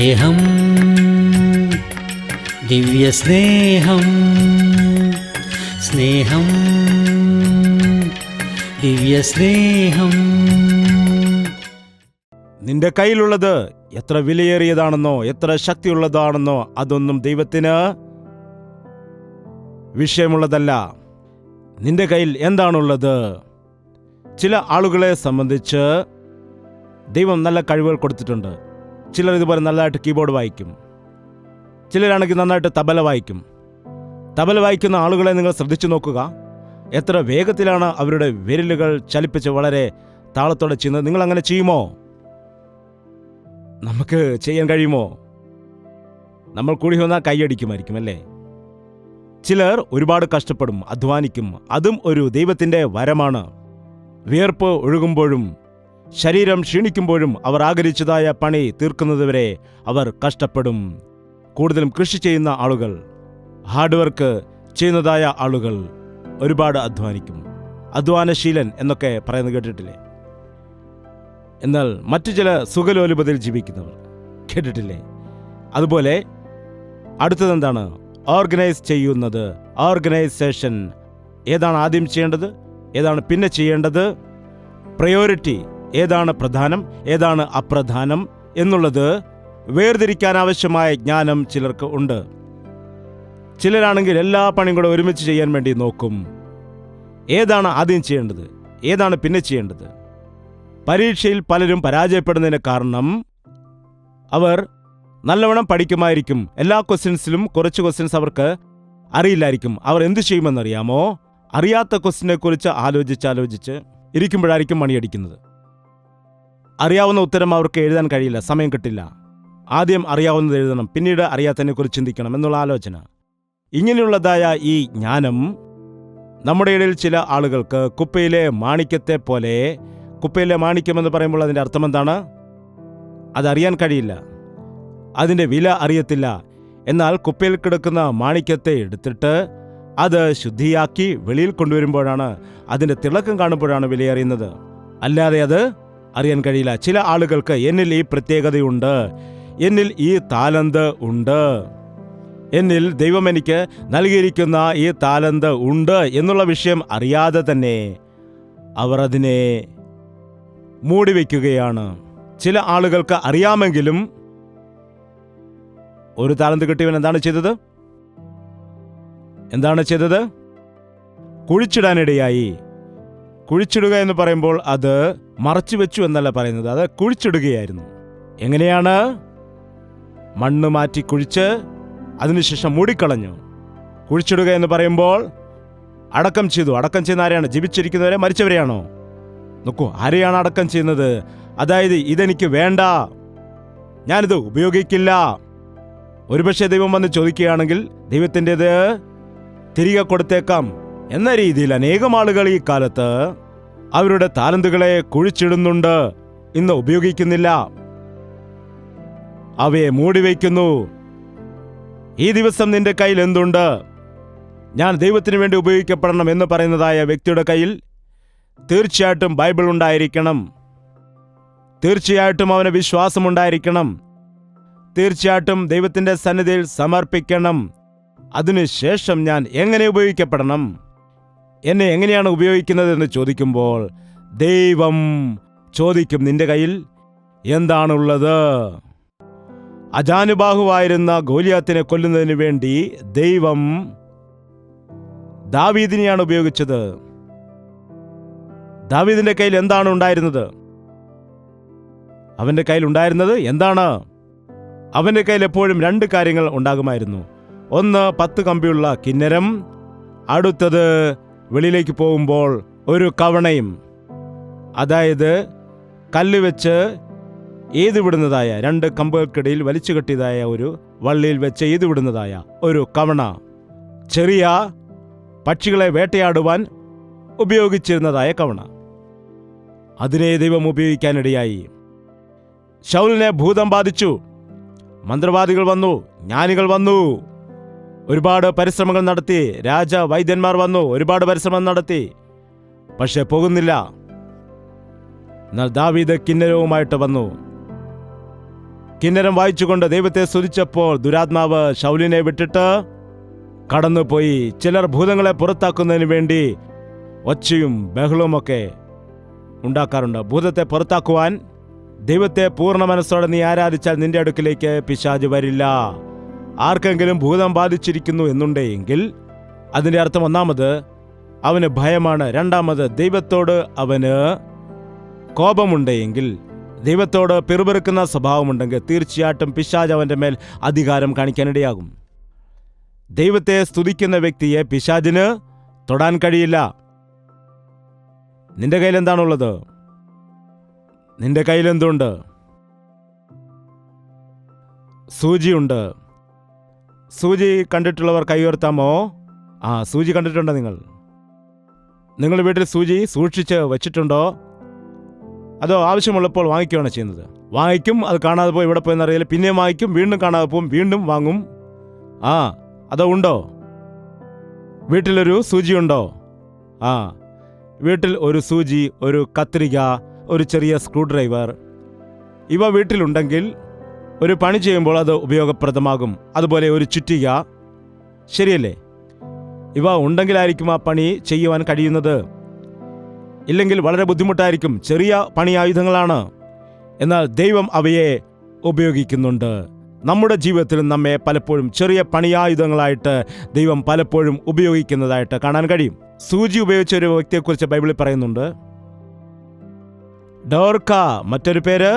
സ്നേഹം, ദിവ്യസ്നേഹം, സ്നേഹം, ദിവ്യസ്നേഹം. നിന്റെ കയ്യിലുള്ളത് എത്ര വിലയേറിയതാണെന്നോ എത്ര ശക്തിയുള്ളതാണെന്നോ അതൊന്നും ദൈവത്തിന് വിഷയമുള്ളതല്ല. നിന്റെ കയ്യിൽ എന്താണുള്ളത്? ചില ആളുകളെ സംബന്ധിച്ച് ദൈവം നല്ല കഴിവുകൾ കൊടുത്തിട്ടുണ്ട്. ചിലർ ഇതുപോലെ നല്ലതായിട്ട് കീബോർഡ് വായിക്കും, ചിലരാണെങ്കിൽ നന്നായിട്ട് തബല വായിക്കും. തബല വായിക്കുന്ന ആളുകളെ നിങ്ങൾ ശ്രദ്ധിച്ചു നോക്കുക. എത്ര വേഗത്തിലാണ് അവരുടെ വിരലുകൾ ചലിപ്പിച്ച് വളരെ താളത്തോടെ ചെയ്യുന്നത്. നിങ്ങൾ അങ്ങനെ ചെയ്യുമോ? നമുക്ക് ചെയ്യാൻ കഴിയുമോ? നമ്മൾ കൂടി വന്നാൽ കൈയടിക്കുമായിരിക്കും അല്ലേ? ചിലർ ഒരുപാട് കഷ്ടപ്പെടും, അധ്വാനിക്കും. അതും ഒരു ദൈവത്തിൻ്റെ വരമാണ്. വിയർപ്പ് ഒഴുകുമ്പോഴും ശരീരം ക്ഷീണിക്കുമ്പോഴും അവർ ആഗ്രഹിച്ചതായ പണി തീർക്കുന്നതുവരെ അവർ കഷ്ടപ്പെടും. കൂടുതലും കൃഷി ചെയ്യുന്ന ആളുകൾ, ഹാർഡ് വർക്ക് ചെയ്യുന്നതായ ആളുകൾ ഒരുപാട് അധ്വാനിക്കും. അധ്വാനശീലൻ എന്നൊക്കെ പറയുന്നത് കേട്ടിട്ടില്ലേ? എന്നാൽ മറ്റു ചില സുഖലോലുപതയിൽ ജീവിക്കുന്നവർ കേട്ടിട്ടില്ലേ? അതുപോലെ അടുത്തതെന്താണ്? ഓർഗനൈസ് ചെയ്യുന്നത്. ഓർഗനൈസേഷൻ. ഏതാണ് ആദ്യം ചെയ്യേണ്ടത്, ഏതാണ് പിന്നെ ചെയ്യേണ്ടത്, പ്രയോറിറ്റി ഏതാണ് പ്രധാനം, ഏതാണ് അപ്രധാനം എന്നുള്ളത് വേർതിരിക്കാൻ ആവശ്യമായ ജ്ഞാനം ചിലർക്ക് ഉണ്ട്. ചിലരാണെങ്കിൽ എല്ലാ പണിയും കൂടെ ഒരുമിച്ച് ചെയ്യാൻ വേണ്ടി നോക്കും. ഏതാണ് ആദ്യം ചെയ്യേണ്ടത്, ഏതാണ് പിന്നെ ചെയ്യേണ്ടത്? പരീക്ഷയിൽ പലരും പരാജയപ്പെടുന്നതിന് കാരണം അവർ നല്ലവണ്ണം പഠിക്കുമായിരിക്കും. എല്ലാ ക്വസ്റ്റ്യൻസിലും കുറച്ച് ക്വസ്റ്റ്യൻസ് അവർക്ക് അറിയില്ലായിരിക്കും. അവർ എന്തു ചെയ്യുമെന്നറിയാമോ? അറിയാത്ത ക്വസ്റ്റ്യനെ കുറിച്ച് ആലോചിച്ച് ഇരിക്കുമ്പോഴായിരിക്കും മണിയടിക്കുന്നത്. അറിയാവുന്ന ഉത്തരം അവർക്ക് എഴുതാൻ കഴിയില്ല, സമയം കിട്ടില്ല. ആദ്യം അറിയാവുന്നത് എഴുതണം, പിന്നീട് അറിയാത്തതിനെ കുറിച്ച് ചിന്തിക്കണം എന്നുള്ള ആലോചന. ഇങ്ങനെയുള്ളതായ ഈ ജ്ഞാനം നമ്മുടെ ഇടയിൽ ചില ആളുകൾക്ക് കുപ്പയിലെ മാണിക്യത്തെ പോലെ. കുപ്പയിലെ മാണിക്യമെന്ന് പറയുമ്പോൾ അതിൻ്റെ അർത്ഥം എന്താണ്? അതറിയാൻ കഴിയില്ല, അതിൻ്റെ വില അറിയത്തില്ല. എന്നാൽ കുപ്പയിൽ കിടക്കുന്ന മാണിക്യത്തെ എടുത്തിട്ട് അത് ശുദ്ധിയാക്കി വെളിയിൽ കൊണ്ടുവരുമ്പോഴാണ്, അതിൻ്റെ തിളക്കം കാണുമ്പോഴാണ് വിലയറിയുന്നത്. അല്ലാതെ അത് അറിയാൻ കഴിയില്ല. ചില ആളുകൾക്ക് എന്നിൽ ഈ പ്രത്യേകതയുണ്ട്, എന്നിൽ ഈ താലന്ത് ഉണ്ട്, എന്നിൽ ദൈവം എനിക്ക് നൽകിയിരിക്കുന്ന ഈ താലന്ത് ഉണ്ട് എന്നുള്ള വിഷയം അറിയാതെ തന്നെ അവർ അതിനെ മൂടിവെക്കുകയാണ്. ചില ആളുകൾക്ക് അറിയാമെങ്കിലും ഒരു താലന്ത് കിട്ടിയവൻ എന്താണ് ചെയ്തത്? കുഴിച്ചിടാനിടയായി. കുഴിച്ചിടുക എന്ന് പറയുമ്പോൾ അത് മറച്ചു വെച്ചു എന്നല്ല പറയുന്നത്, അത് കുഴിച്ചിടുകയായിരുന്നു. എങ്ങനെയാണ്? മണ്ണ് മാറ്റി കുഴിച്ച് അതിനുശേഷം മൂടിക്കളഞ്ഞു. കുഴിച്ചിടുക എന്ന് പറയുമ്പോൾ അടക്കം ചെയ്തു. അടക്കം ചെയ്യുന്ന ആരെയാണ്? ജീവിച്ചിരിക്കുന്നവരെ, മരിച്ചവരെയാണോ? നോക്കൂ, ആരെയാണ് അടക്കം ചെയ്യുന്നത്? അതായത് ഇതെനിക്ക് വേണ്ട, ഞാനിത് ഉപയോഗിക്കില്ല. ഒരുപക്ഷെ ദൈവം വന്ന് ചോദിക്കുകയാണെങ്കിൽ ദൈവത്തിൻ്റെത് തിരികെ കൊടുത്തേക്കാം എന്ന രീതിയിൽ അനേകം ആളുകൾ ഈ കാലത്ത് അവരുടെ താലന്തുകളെ കുഴിച്ചിടുന്നുണ്ട്, ഇന്ന് ഉപയോഗിക്കുന്നില്ല, അവയെ മൂടിവെക്കുന്നു. ഈ ദിവസം നിന്റെ കയ്യിൽ എന്തുണ്ട്? ഞാൻ ദൈവത്തിന് വേണ്ടി ഉപയോഗിക്കപ്പെടണം എന്ന് പറയുന്നതായ വ്യക്തിയുടെ കയ്യിൽ തീർച്ചയായിട്ടും ബൈബിൾ ഉണ്ടായിരിക്കണം, തീർച്ചയായിട്ടും അവന് വിശ്വാസമുണ്ടായിരിക്കണം, തീർച്ചയായിട്ടും ദൈവത്തിൻ്റെ സന്നിധിയിൽ സമർപ്പിക്കണം. അതിനുശേഷം ഞാൻ എങ്ങനെ ഉപയോഗിക്കപ്പെടണം, എന്നെ എങ്ങനെയാണ് ഉപയോഗിക്കുന്നതെന്ന് ചോദിക്കുമ്പോൾ ദൈവം ചോദിക്കും, നിന്റെ കയ്യിൽ എന്താണുള്ളത്? അജാനുബാഹുവായിരുന്ന ഗോലിയാത്തിനെ കൊല്ലുന്നതിന് വേണ്ടി ദൈവം ദാവീദിനെയാണ് ഉപയോഗിച്ചത്. ദാവീദിന്റെ കയ്യിൽ എന്താണ് ഉണ്ടായിരുന്നത്? അവന്റെ കയ്യിൽ ഉണ്ടായിരുന്നത് എന്താണ്? അവന്റെ കയ്യിൽ എപ്പോഴും രണ്ട് കാര്യങ്ങൾ ഉണ്ടാകുമായിരുന്നു. ഒന്ന് 10 കമ്പിയുള്ള കിന്നരം, അടുത്തത് വെളിയിലേക്ക് പോകുമ്പോൾ ഒരു കവണയും. അതായത് കല്ല് വെച്ച് എയ്തുവിടുന്നതായ, 2 കമ്പുകൾക്കിടയിൽ വലിച്ചു കെട്ടിയതായ ഒരു വള്ളിയിൽ വെച്ച് എയ്തുവിടുന്നതായ ഒരു കവണ. ചെറിയ പക്ഷികളെ വേട്ടയാടുവാൻ ഉപയോഗിച്ചിരുന്നതായ കവണ. അതിനെ ദൈവം ഉപയോഗിക്കാനിടയായി. ശൗലിനെ ഭൂതം ബാധിച്ചു. മന്ത്രവാദികൾ വന്നു, ജ്ഞാനികൾ വന്നു, ഒരുപാട് പരിശ്രമങ്ങൾ നടത്തി. വൈദ്യന്മാർ വന്നു, ഒരുപാട് പരിശ്രമം നടത്തി, പക്ഷെ പോകുന്നില്ല. എന്നാൽ ദാവീദ് കിന്നരവുമായിട്ട് വന്നു. കിന്നരം വായിച്ചുകൊണ്ട് ദൈവത്തെ സ്തുതിച്ചപ്പോൾ ദുരാത്മാവ് ശൗലിനെ വിട്ടിട്ട് കടന്നുപോയി. ചിലർ ഭൂതങ്ങളെ പുറത്താക്കുന്നതിന് വേണ്ടി ഒച്ചയും ബഹളവുമൊക്കെ ഉണ്ടാക്കാറുണ്ട്. ഭൂതത്തെ പുറത്താക്കുവാൻ ദൈവത്തെ പൂർണ്ണ മനസ്സോടെ നീ ആരാധിച്ചാൽ നിന്റെ അടുക്കിലേക്ക് പിശാച് വരില്ല. ആർക്കെങ്കിലും ഭൂതം ബാധിച്ചിരിക്കുന്നു എന്നുണ്ടെങ്കിൽ അതിൻ്റെ അർത്ഥം ഒന്നാമത് അവന് ഭയമാണ്, രണ്ടാമത് ദൈവത്തോട് അവന് കോപമുണ്ടെങ്കിൽ, ദൈവത്തോട് പിറുപിറുക്കുന്ന സ്വഭാവമുണ്ടെങ്കിൽ തീർച്ചയായിട്ടും പിശാച് അവൻ്റെ മേൽ അധികാരം കാണിക്കാനിടയാകും. ദൈവത്തെ സ്തുതിക്കുന്ന വ്യക്തിയെ പിശാചിന് തൊടാൻ കഴിയില്ല. നിന്റെ കയ്യിൽ എന്താണുള്ളത്? നിന്റെ കയ്യിൽ എന്തുണ്ട്? സൂചിയുണ്ട്. സൂചി കണ്ടിട്ടുള്ളവർ കൈ ഉയർത്താമോ? സൂചി കണ്ടിട്ടുണ്ടോ നിങ്ങൾ വീട്ടിൽ സൂചി സൂക്ഷിച്ച് വച്ചിട്ടുണ്ടോ? അതോ ആവശ്യമുള്ളപ്പോൾ വാങ്ങിക്കുകയാണ് ചെയ്യുന്നത്? വാങ്ങിക്കും, അത് കാണാതെ പോയി ഇവിടെ പോയെന്നറിയില്ല, പിന്നെയും വാങ്ങിക്കും, വീണ്ടും കാണാതെ പോവും, വീണ്ടും വാങ്ങും. അതോ ഉണ്ടോ? വീട്ടിലൊരു സൂചിയുണ്ടോ? വീട്ടിൽ ഒരു സൂചി, ഒരു കത്രിക, ഒരു ചെറിയ സ്ക്രൂ ഡ്രൈവർ, ഇവ വീട്ടിലുണ്ടെങ്കിൽ ഒരു പണി ചെയ്യുമ്പോൾ അത് ഉപയോഗപ്രദമാകും. അതുപോലെ ഒരു ചുറ്റിക, ശരിയല്ലേ? ഇവ ഉണ്ടെങ്കിലായിരിക്കും ആ പണി ചെയ്യുവാൻ കഴിയുന്നത്. ഇല്ലെങ്കിൽ വളരെ ബുദ്ധിമുട്ടായിരിക്കും. ചെറിയ പണി ആയുധങ്ങളാണ്, എന്നാൽ ദൈവം അവയെ ഉപയോഗിക്കുന്നുണ്ട്. നമ്മുടെ ജീവിതത്തിൽ നമ്മെ പലപ്പോഴും ചെറിയ പണിയായുധങ്ങളായിട്ട് ദൈവം പലപ്പോഴും ഉപയോഗിക്കുന്നതായിട്ട് കാണാൻ കഴിയും. സൂചി ഉപയോഗിച്ച ഒരു വ്യക്തിയെക്കുറിച്ച് ബൈബിളിൽ പറയുന്നുണ്ട്. ഡോർക്ക, മറ്റൊരു പേര്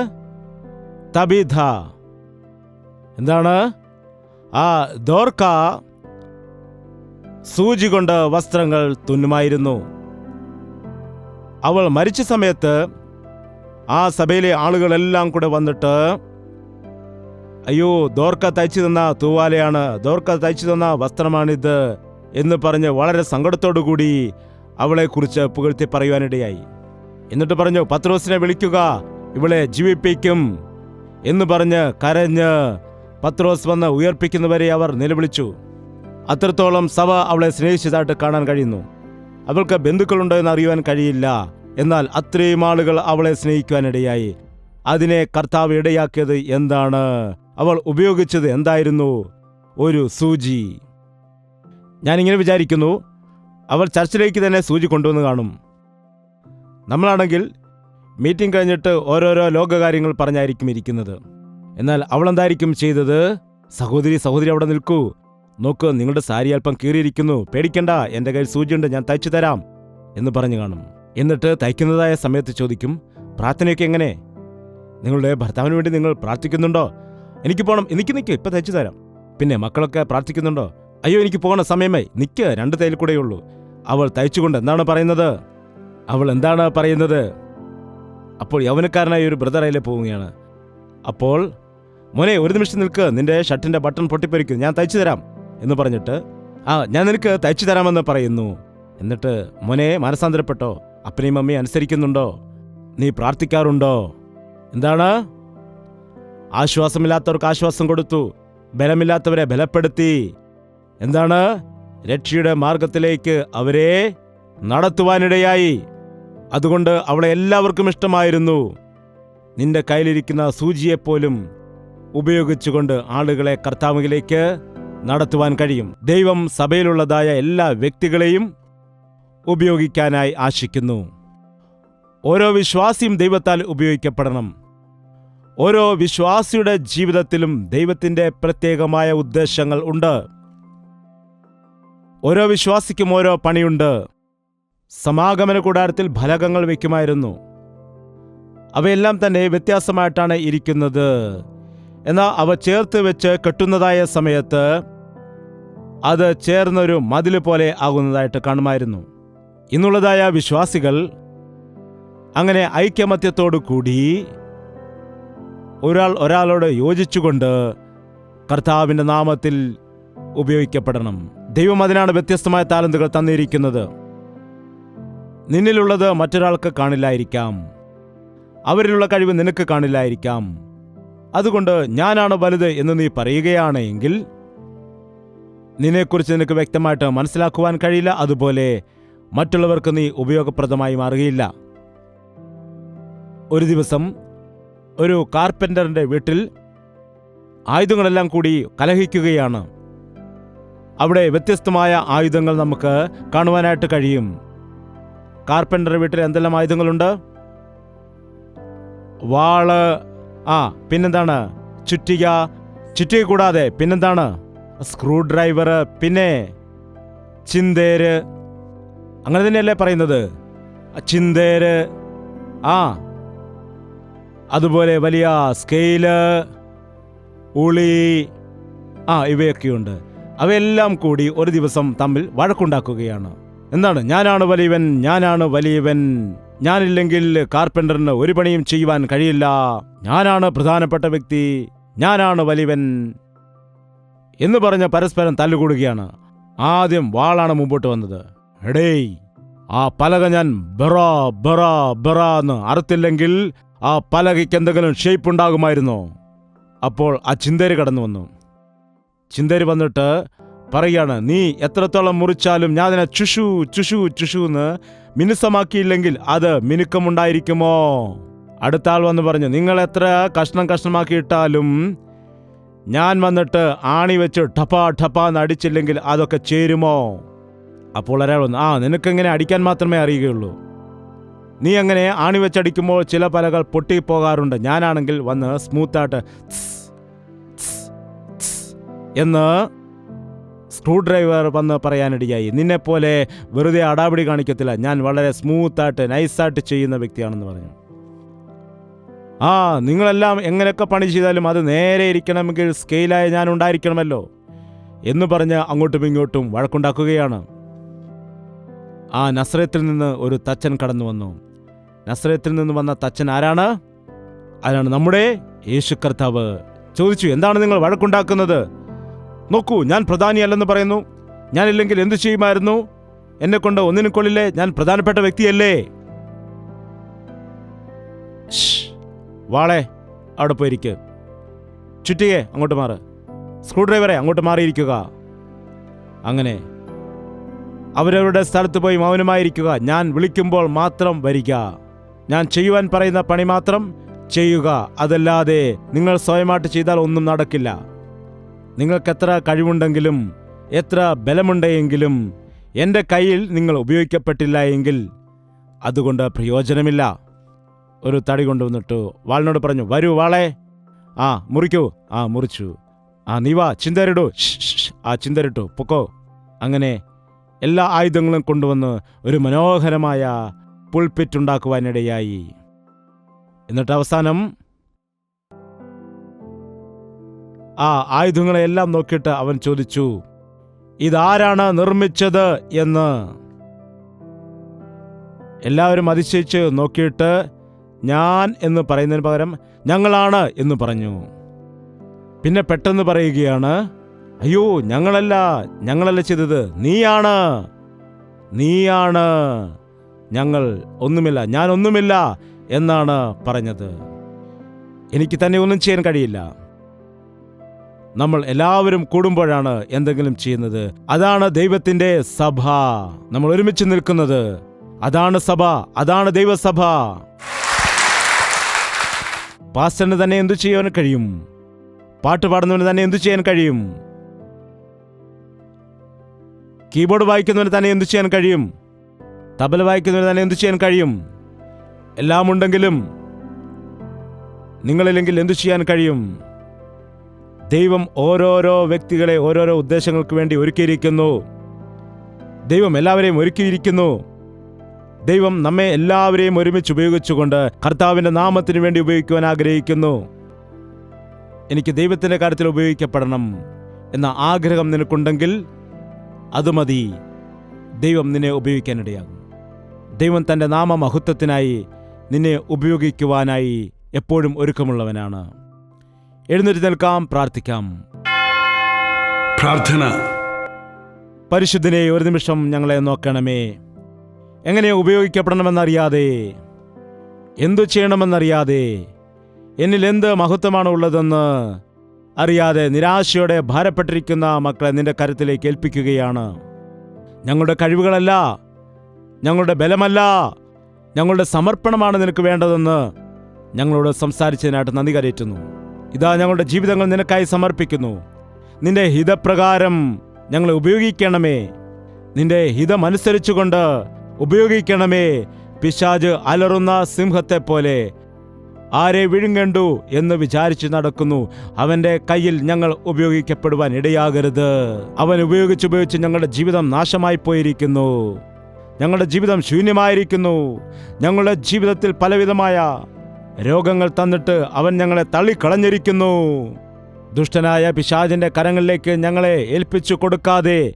തബീഥ. എന്താണ്? ഡോർക്ക സൂചി കൊണ്ട് വസ്ത്രങ്ങൾ തുന്നുമായിരുന്നു. അവൾ മരിച്ച സമയത്ത് ആ സഭയിലെ ആളുകളെല്ലാം കൂടെ വന്നിട്ട്, അയ്യോ, ദോർക്ക തയ്ച്ചു തന്ന തൂവാലയാണ്, ദോർക്ക തയ്ച്ചു തന്ന വസ്ത്രമാണിത് എന്ന് പറഞ്ഞ് വളരെ സങ്കടത്തോടുകൂടി അവളെക്കുറിച്ച് പുകഴ്ത്തി പറയുവാനിടയായി. എന്നിട്ട് പറഞ്ഞു, പത്രോസിനെ വിളിക്കുക, ഇവളെ ജീവിപ്പിക്കും എന്ന് പറഞ്ഞ് കരഞ്ഞ് പത്രോസ് വന്ന് ഉയർപ്പിക്കുന്നവരെ അവർ നിലവിളിച്ചു. അത്രത്തോളം സഭ അവളെ സ്നേഹിച്ചതായിട്ട് കാണാൻ കഴിയുന്നു. അവൾക്ക് ബന്ധുക്കളുണ്ടോ എന്ന് അറിയുവാൻ കഴിയില്ല, എന്നാൽ അത്രയും ആളുകൾ അവളെ സ്നേഹിക്കുവാനിടയായി. അതിനെ കർത്താവ് ഇടയാക്കിയത് എന്താണ്? അവൾ ഉപയോഗിച്ചത് എന്തായിരുന്നു? ഒരു സൂചി. ഞാനിങ്ങനെ വിചാരിക്കുന്നു, അവൾ ചർച്ചിലേക്ക് തന്നെ സൂചി കൊണ്ടുവന്ന് കാണും. നമ്മളാണെങ്കിൽ മീറ്റിംഗ് കഴിഞ്ഞിട്ട് ഓരോരോ ലോകകാര്യങ്ങൾ പറഞ്ഞായിരിക്കും ഇരിക്കുന്നത്. എന്നാൽ അവളെന്തായിരിക്കും ചെയ്തത്? സഹോദരി അവിടെ നിൽക്കൂ, നോക്ക്, നിങ്ങളുടെ സാരി അല്പം കീറിയിരിക്കുന്നു, പേടിക്കണ്ട, എൻ്റെ കയ്യിൽ സൂചിയുണ്ട്, ഞാൻ തയ്ച്ചു തരാം എന്ന് പറഞ്ഞു കാണും. എന്നിട്ട് തയ്ക്കുന്നതായ സമയത്ത് ചോദിക്കും, പ്രാർത്ഥനയൊക്കെ എങ്ങനെ? നിങ്ങളുടെ ഭർത്താവിന് വേണ്ടി നിങ്ങൾ പ്രാർത്ഥിക്കുന്നുണ്ടോ? എനിക്ക് പോകണം, നിൽക്ക്, ഇപ്പം തയ്ച്ചു തരാം. പിന്നെ മക്കളൊക്കെ പ്രാർത്ഥിക്കുന്നുണ്ടോ? അയ്യോ, എനിക്ക് പോകണ സമയമായി, നിൽക്ക്, 2 തയ്യൽ കൂടെയുള്ളൂ. അവൾ തയ്ച്ചുകൊണ്ട് എന്താണ് പറയുന്നത്? അപ്പോൾ യൗവനക്കാരനായ ഒരു ബ്രദർ അതിലെ പോവുകയാണ്. അപ്പോൾ, മോനെ, ഒരു നിമിഷം നിൽക്ക്, നിന്റെ ഷർട്ടിന്റെ ബട്ടൺ പൊട്ടിപ്പൊരിക്കും, ഞാൻ തയ്ച്ചു തരാം എന്ന് പറഞ്ഞിട്ട്, ഞാൻ നിനക്ക് തയ്ച്ചു തരാമെന്ന് പറയുന്നു. എന്നിട്ട്, മോനെ, മനസാന്തരപ്പെട്ടോ? അപ്പനെയും അമ്മയും അനുസരിക്കുന്നുണ്ടോ? നീ പ്രാർത്ഥിക്കാറുണ്ടോ? എന്താണ്? ആശ്വാസമില്ലാത്തവർക്ക് ആശ്വാസം കൊടുത്തു, ബലമില്ലാത്തവരെ ബലപ്പെടുത്തി. എന്താണ്? രക്ഷയുടെ മാർഗത്തിലേക്ക് അവരെ നടത്തുവാനിടയായി. അതുകൊണ്ട് അവളെ എല്ലാവർക്കും ഇഷ്ടമായിരുന്നു. നിന്റെ കയ്യിലിരിക്കുന്ന സൂചിയെപ്പോലും ഉപയോഗിച്ചുകൊണ്ട് ആളുകളെ കർത്താവിലേക്ക് നടത്തുവാൻ കഴിയും. ദൈവം സഭയിലുള്ളതായ എല്ലാ വ്യക്തികളെയും ഉപയോഗിക്കാനായി ആശിക്കുന്നു. ഓരോ വിശ്വാസിയും ദൈവത്താൽ ഉപയോഗിക്കപ്പെടണം. ഓരോ വിശ്വാസിയുടെ ജീവിതത്തിലും ദൈവത്തിൻ്റെ പ്രത്യേകമായ ഉദ്ദേശങ്ങൾ ഉണ്ട്. ഓരോ വിശ്വാസിക്കും ഓരോ പണിയുണ്ട്. സമാഗമന കൂടാരത്തിൽ ഫലകങ്ങൾ വയ്ക്കുമായിരുന്നു. അവയെല്ലാം തന്നെ വ്യത്യാസമായിട്ടാണ് ഇരിക്കുന്നത്. എന്നാൽ അവ ചേർത്ത് വെച്ച് കെട്ടുന്നതായ സമയത്ത് അത് ചേർന്നൊരു മതിൽ പോലെ ആകുന്നതായിട്ട് കാണുമായിരുന്നു. ഇന്നുള്ളതായ വിശ്വാസികൾ അങ്ങനെ ഐക്യമത്യത്തോടു കൂടി ഒരാളോട് യോജിച്ചുകൊണ്ട് കർത്താവിൻ്റെ നാമത്തിൽ ഉപയോഗിക്കപ്പെടണം. ദൈവം അതിനാണ് വ്യത്യസ്തമായ താലന്തുകൾ തന്നിരിക്കുന്നത്. നിന്നിലുള്ളത് മറ്റൊരാൾക്ക് കാണില്ലായിരിക്കാം, അവരിലുള്ള കഴിവ് നിനക്ക് കാണില്ലായിരിക്കാം. അതുകൊണ്ട് ഞാനാണ് വലുത് എന്ന് നീ പറയുകയാണെങ്കിൽ നിന്നെക്കുറിച്ച് നിനക്ക് വ്യക്തമായിട്ട് മനസ്സിലാക്കുവാൻ കഴിയില്ല. അതുപോലെ മറ്റുള്ളവർക്ക് നീ ഉപയോഗപ്രദമായി മാറുകയില്ല. ഒരു ദിവസം ഒരു കാർപ്പൻ്ററിൻ്റെ വീട്ടിൽ ആയുധങ്ങളെല്ലാം കൂടി കലഹിക്കുകയാണ്. അവിടെ വ്യത്യസ്തമായ ആയുധങ്ങൾ നമുക്ക് കാണുവാനായിട്ട് കഴിയും. കാർപ്പൻ്റർ വീട്ടിൽ എന്തെല്ലാം ആയുധങ്ങളുണ്ട്? വാള്, പിന്നെന്താണ്? ചുറ്റിക കൂടാതെ പിന്നെന്താണ്? സ്ക്രൂ ഡ്രൈവർ, പിന്നെ ചിന്തേര്, അങ്ങനെ തന്നെയല്ലേ പറയുന്നത്? ചിന്തേര്, അതുപോലെ വലിയ സ്കെയില്, ഉളി, ഇവയൊക്കെയുണ്ട്. അവയെല്ലാം കൂടി ഒരു ദിവസം തമ്മിൽ വഴക്കുണ്ടാക്കുകയാണ്. എന്താണ്? ഞാനാണ് വലിയവൻ, ഞാനില്ലെങ്കിൽ കാർപ്പൻ്ററിന് ഒരു പണിയും ചെയ്യുവാൻ കഴിയില്ല, ഞാനാണ് പ്രധാനപ്പെട്ട വ്യക്തി, ഞാനാണ് വലിയവൻ എന്ന് പറഞ്ഞ് പരസ്പരം തല്ലുകൂടുകയാണ്. ആദ്യം വാളാണ് മുമ്പോട്ട് വന്നത്. എടേയ്, ആ പലക ഞാൻ എന്ന് അറുത്തില്ലെങ്കിൽ ആ പലകയ്ക്ക് എന്തെങ്കിലും ഷേപ്പ് ഉണ്ടാകുമായിരുന്നോ? അപ്പോൾ ആ ചിന്തേര് കടന്നു വന്നു. ചിന്തേര് വന്നിട്ട് പറയാണ്, നീ എത്രത്തോളം മുറിച്ചാലും ഞാൻ അതിനെ ചുഷു എന്ന് മിനുസമാക്കിയില്ലെങ്കിൽ അത് മിനുക്കമുണ്ടായിരിക്കുമോ? അടുത്ത ആൾ വന്ന് പറഞ്ഞു, നിങ്ങൾ എത്ര കഷ്ണമാക്കിയിട്ടാലും ഞാൻ വന്നിട്ട് ആണി വെച്ച് ഠപ്പാ എന്ന് അടിച്ചില്ലെങ്കിൽ അതൊക്കെ ചേരുമോ? അപ്പോൾ ഒരാൾ വന്നു, നിനക്കെങ്ങനെ അടിക്കാൻ മാത്രമേ അറിയുകയുള്ളൂ, നീ അങ്ങനെ ആണി വെച്ചടിക്കുമ്പോൾ ചില പലകൾ പൊട്ടിപ്പോകാറുണ്ട്, ഞാനാണെങ്കിൽ വന്ന് സ്മൂത്തായിട്ട് എന്ന് സ്ക്രൂ ഡ്രൈവർ വന്ന് പറയാനിടയായി. നിന്നെപ്പോലെ വെറുതെ അടാപിടി കാണിക്കത്തില്ല, ഞാൻ വളരെ സ്മൂത്തായിട്ട് നൈസായിട്ട് ചെയ്യുന്ന വ്യക്തിയാണെന്ന് പറഞ്ഞു. നിങ്ങളെല്ലാം എങ്ങനെയൊക്കെ പണി ചെയ്താലും അത് നേരെ ഇരിക്കണമെങ്കിൽ സ്കെയിലായ ഞാൻ ഉണ്ടായിരിക്കണമല്ലോ എന്ന് പറഞ്ഞ് അങ്ങോട്ടും ഇങ്ങോട്ടും വഴക്കുണ്ടാക്കുകയാണ്. നസ്രത്തിൽ നിന്ന് ഒരു തച്ചൻ കടന്നു വന്നു. നസ്രത്തിൽ നിന്ന് വന്ന തച്ചൻ ആരാണ്? നമ്മുടെ യേശു കർത്താവ്. ചോദിച്ചു, എന്താണ് നിങ്ങൾ വഴക്കുണ്ടാക്കുന്നത്? നോക്കൂ, ഞാൻ പ്രധാനിയല്ലെന്ന് പറയുന്നു, ഞാനില്ലെങ്കിൽ എന്തു ചെയ്യുമായിരുന്നു? എന്നെ കൊണ്ട് ഒന്നിനും കൊള്ളില്ലേ, ഞാൻ പ്രധാനപ്പെട്ട വ്യക്തിയല്ലേ? വാളെ അവിടെ പോയിരിക്കുക, ചുറ്റികെ അങ്ങോട്ട് മാറ്, സ്ക്രൂ ഡ്രൈവറെ അങ്ങോട്ട് മാറിയിരിക്കുക. അങ്ങനെ അവരവരുടെ സ്ഥലത്ത് പോയി മൗനമായിരിക്കുക. ഞാൻ വിളിക്കുമ്പോൾ മാത്രം വരിക, ഞാൻ ചെയ്യുവാൻ പറയുന്ന പണി മാത്രം ചെയ്യുക, അതല്ലാതെ നിങ്ങൾ സ്വയമായിട്ട് ചെയ്താൽ ഒന്നും നടക്കില്ല. നിങ്ങൾക്കെത്ര കഴിവുണ്ടെങ്കിലും എത്ര ബലമുണ്ടെങ്കിലും എൻ്റെ കയ്യിൽ നിങ്ങൾ ഉപയോഗിക്കപ്പെട്ടില്ല എങ്കിൽ അതുകൊണ്ട് പ്രയോജനമില്ല. ഒരു തടി കൊണ്ടുവന്നിട്ടു വാളിനോട് പറഞ്ഞു, വരൂ വാളെ, മുറിക്കൂ. മുറിച്ചു. നീ വാ, ചിന്തരിടൂ. ചിന്തരിട്ടു, പൊക്കോ. അങ്ങനെ എല്ലാ ആയുധങ്ങളും കൊണ്ടുവന്ന് ഒരു മനോഹരമായ പുൾപിറ്റ് ഉണ്ടാക്കുവാനിടയായി. എന്നിട്ട് അവസാനം ആയുധങ്ങളെല്ലാം നോക്കിയിട്ട് അവൻ ചോദിച്ചു, ഇതാരാണ് നിർമ്മിച്ചത് എന്ന്. എല്ലാവരും അതിശയിച്ച് നോക്കിയിട്ട് ഞാൻ എന്ന് പറയുന്നതിന് പകരം ഞങ്ങളാണ് എന്ന് പറഞ്ഞു. പിന്നെ പെട്ടെന്ന് പറയുകയാണ്, അയ്യോ, ഞങ്ങളല്ല ചെയ്തത്, നീയാണ്, ഞങ്ങൾ ഒന്നുമില്ല, ഞാൻ ഒന്നുമില്ല എന്നാണ് പറഞ്ഞത്. എനിക്ക് തന്നെ ഒന്നും ചെയ്യാൻ കഴിയില്ല. നമ്മൾ എല്ലാവരും കൂടുമ്പോഴാണ് എന്തെങ്കിലും ചെയ്യുന്നത്. അതാണ് ദൈവത്തിന്റെ സഭ. നമ്മൾ ഒരുമിച്ച് നിൽക്കുന്നത്, അതാണ് സഭ, അതാണ് ദൈവസഭ. പാസ്റ്ററിന് തന്നെ എന്തു ചെയ്യാൻ കഴിയും? പാട്ട് പാടുന്നവന് തന്നെ എന്തു ചെയ്യാൻ കഴിയും? കീബോർഡ് വായിക്കുന്നവന് തന്നെ എന്തു ചെയ്യാൻ കഴിയും? തബല വായിക്കുന്നവന് തന്നെ എന്തു ചെയ്യാൻ കഴിയും? എല്ലാം ഉണ്ടെങ്കിലും നിങ്ങളില്ലെങ്കിൽ എന്തു ചെയ്യാൻ കഴിയും? ദൈവം ഓരോരോ വ്യക്തികളെ ഓരോരോ ഉദ്ദേശങ്ങൾക്ക് വേണ്ടി ഒരുക്കിയിരിക്കുന്നു. ദൈവം എല്ലാവരെയും ഒരുക്കിയിരിക്കുന്നു. ദൈവം നമ്മെ എല്ലാവരെയും ഒരുമിച്ച് ഉപയോഗിച്ചുകൊണ്ട് കർത്താവിൻ്റെ നാമത്തിന് വേണ്ടി ഉപയോഗിക്കുവാൻ ആഗ്രഹിക്കുന്നു. എനിക്ക് ദൈവത്തിൻ്റെ കാര്യത്തിൽ ഉപയോഗിക്കപ്പെടണം എന്ന ആഗ്രഹം നിനക്കുണ്ടെങ്കിൽ അത് മതി. ദൈവം നിന്നെ ഉപയോഗിക്കാനിടയാകും. ദൈവം തൻ്റെ നാമമഹത്വത്തിനായി നിന്നെ ഉപയോഗിക്കുവാനായി എപ്പോഴും ഒരുക്കമുള്ളവനാണ്. എഴുന്നേറ്റ് നിൽക്കാം, പ്രാർത്ഥിക്കാം. പ്രാർത്ഥന. പരിശുദ്ധനെ, ഒരു നിമിഷം ഞങ്ങളെ നോക്കണമേ. എങ്ങനെ ഉപയോഗിക്കപ്പെടണമെന്നറിയാതെ, എന്തു ചെയ്യണമെന്നറിയാതെ, എന്നിൽ എന്ത് മഹത്വമാണ് ഉള്ളതെന്ന് അറിയാതെ നിരാശയോടെ ഭാരപ്പെട്ടിരിക്കുന്ന മക്കളെ നിന്റെ കരുത്തിലേക്ക് ഏൽപ്പിക്കുകയാണ്. ഞങ്ങളുടെ കഴിവുകളല്ല, ഞങ്ങളുടെ ബലമല്ല, ഞങ്ങളുടെ സമർപ്പണമാണ് നിനക്ക് വേണ്ടതെന്ന് ഞങ്ങളോട് സംസാരിച്ചതിനായിട്ട് നന്ദി കരയറ്റുന്നു. ഇതാ ഞങ്ങളുടെ ജീവിതങ്ങൾ നിനക്കായി സമർപ്പിക്കുന്നു. നിന്റെ ഹിതപ്രകാരം ഞങ്ങളെ ഉപയോഗിക്കണമേ. നിന്റെ ഹിതമനുസരിച്ചുകൊണ്ട് ഉപയോഗിക്കണമേ. പിശാച് അലറുന്ന സിംഹത്തെ പോലെ ആരെ വിഴുങ്ങണ്ടു എന്ന് വിചാരിച്ചു നടക്കുന്നു. അവന്റെ കയ്യിൽ ഞങ്ങൾ ഉപയോഗിക്കപ്പെടുവാൻ ഇടയാകരുത്. അവൻ ഉപയോഗിച്ച് ഞങ്ങളുടെ ജീവിതം നാശമായി പോയിരിക്കുന്നു. ഞങ്ങളുടെ ജീവിതം ശൂന്യമായിരിക്കുന്നു. ഞങ്ങളുടെ ജീവിതത്തിൽ പലവിധമായ രോഗങ്ങൾ തന്നിട്ട് അവൻ ഞങ്ങളെ തള്ളിക്കളഞ്ഞിരിക്കുന്നു. ദുഷ്ടനായ പിശാചിന്റെ കരങ്ങളിലേക്ക് ഞങ്ങളെ ഏൽപ്പിച്ചു കൊടുക്കാതെ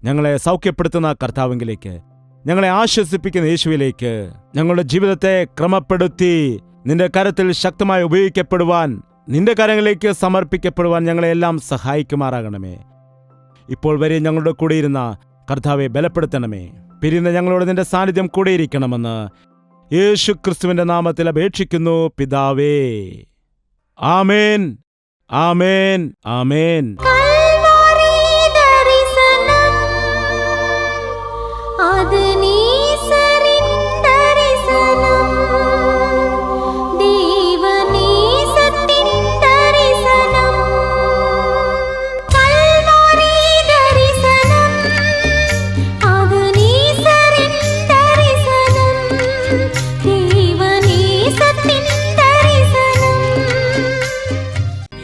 ഞങ്ങളെ സൗഖ്യപ്പെടുത്തുന്ന കർത്താവിലേക്ക്, ഞങ്ങളെ ആശ്വസിപ്പിക്കുന്ന യേശുവിലേക്ക് ഞങ്ങളുടെ ജീവിതത്തെ ക്രമപ്പെടുത്തി നിന്റെ കരത്തിൽ ശക്തമായി ഉപയോഗിക്കപ്പെടുവാൻ, നിന്റെ കരങ്ങളിലേക്ക് സമർപ്പിക്കപ്പെടുവാൻ ഞങ്ങളെ എല്ലാം സഹായിക്കുമാറാകണമേ. ഇപ്പോൾ വരെ ഞങ്ങളുടെ കൂടെയിരുന്ന കർത്താവെ ബലപ്പെടുത്തണമേ. പിരിയുന്ന ഞങ്ങളോട് നിന്റെ സാന്നിധ്യം കൂടെയിരിക്കണമെന്ന് യേശു ക്രിസ്തുവിന്റെ നാമത്തിൽ അപേക്ഷിക്കുന്നു പിതാവേ. ആമേൻ, ആമേൻ, ആമേൻ.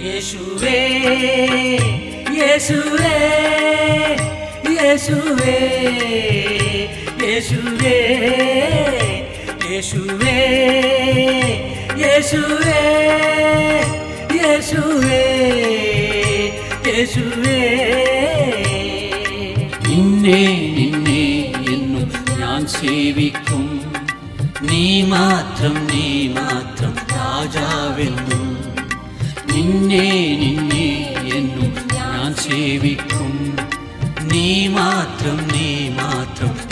യേശുവേ, യേശുവേ, യേശുവേ, യേശുവേ, യേശുവേ, യേശുവേ, യേശുവേ. നിന്നെ നിന്നെ എന്നും ഞാൻ സേവിക്കും. നീ മാത്രം രാജാവെന്നും. നിന്നെ നിന്നെ എന്നും ഞാൻ സേവിക്കും. നീ മാത്രം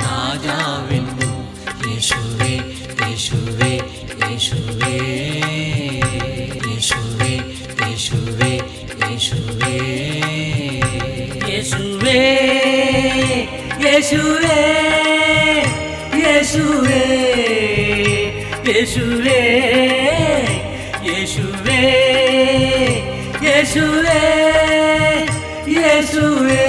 രാജാവെന്നും. യേശുവേ, യേശുവേ, യേശുവേ, യേശുവേ, യേശുവേ, യേശുവേ, യേശുവേ, യേശുവേ, യേശുവേ, യേശുവേ, യേശുവേ, യേശുവേ, യേശുവേ.